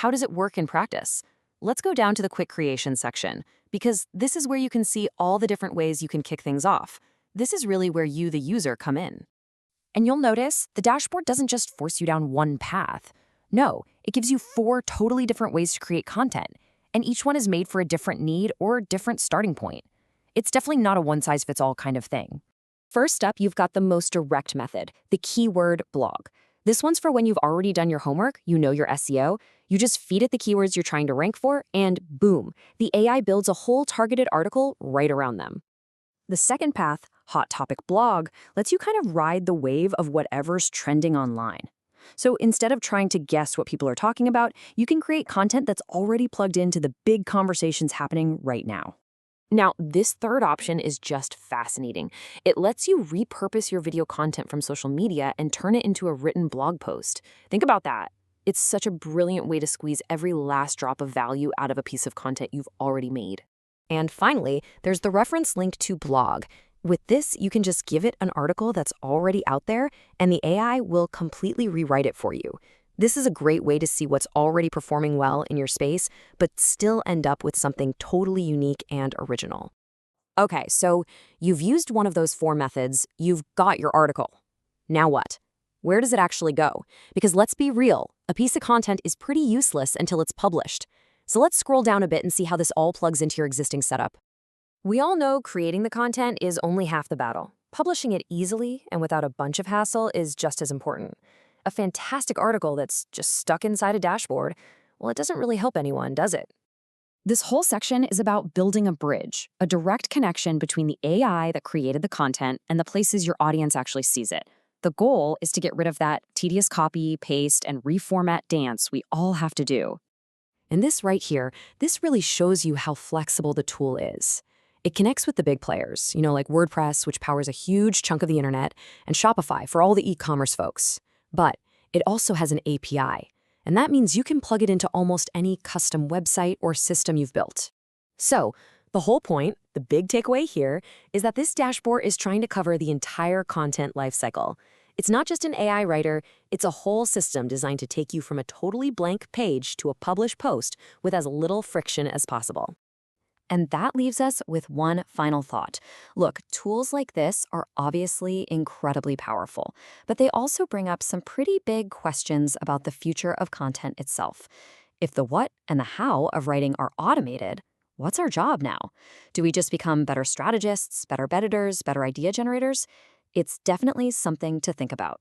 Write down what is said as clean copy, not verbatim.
how does it work in practice? Let's go down to the quick creation section, because this is where you can see all the different ways you can kick things off. This is really where you, the user, come in. And you'll notice the dashboard doesn't just force you down one path. No, it gives you 4 totally different ways to create content, and each one is made for a different need or different starting point. It's definitely not a one-size-fits-all kind of thing. First up, you've got the most direct method, the keyword blog. This one's for when you've already done your homework, you know your SEO, you just feed it the keywords you're trying to rank for, and boom, the AI builds a whole targeted article right around them. The second path, hot topic blog, lets you kind of ride the wave of whatever's trending online. So instead of trying to guess what people are talking about, you can create content that's already plugged into the big conversations happening right now. Now, this third option is just fascinating. It lets you repurpose your video content from social media and turn it into a written blog post. Think about that. It's such a brilliant way to squeeze every last drop of value out of a piece of content you've already made. And finally, there's the reference link to blog. With this, you can just give it an article that's already out there, and the AI will completely rewrite it for you. This is a great way to see what's already performing well in your space, but still end up with something totally unique and original. Okay, so you've used one of those 4 methods, you've got your article. Now what? Where does it actually go? Because let's be real, a piece of content is pretty useless until it's published. So let's scroll down a bit and see how this all plugs into your existing setup. We all know creating the content is only half the battle. Publishing it easily and without a bunch of hassle is just as important. A fantastic article that's just stuck inside a dashboard, well, it doesn't really help anyone, does it? This whole section is about building a bridge, a direct connection between the AI that created the content and the places your audience actually sees it. The goal is to get rid of that tedious copy, paste, and reformat dance we all have to do. And this right here, this really shows you how flexible the tool is. It connects with the big players, like WordPress, which powers a huge chunk of the internet, and Shopify for all the e-commerce folks. But it also has an API, and that means you can plug it into almost any custom website or system you've built. So, the whole point, the big takeaway here, is that this dashboard is trying to cover the entire content lifecycle. It's not just an AI writer, it's a whole system designed to take you from a totally blank page to a published post with as little friction as possible. And that leaves us with one final thought. Look, tools like this are obviously incredibly powerful, but they also bring up some pretty big questions about the future of content itself. If the what and the how of writing are automated, what's our job now? Do we just become better strategists, better editors, better idea generators? It's definitely something to think about.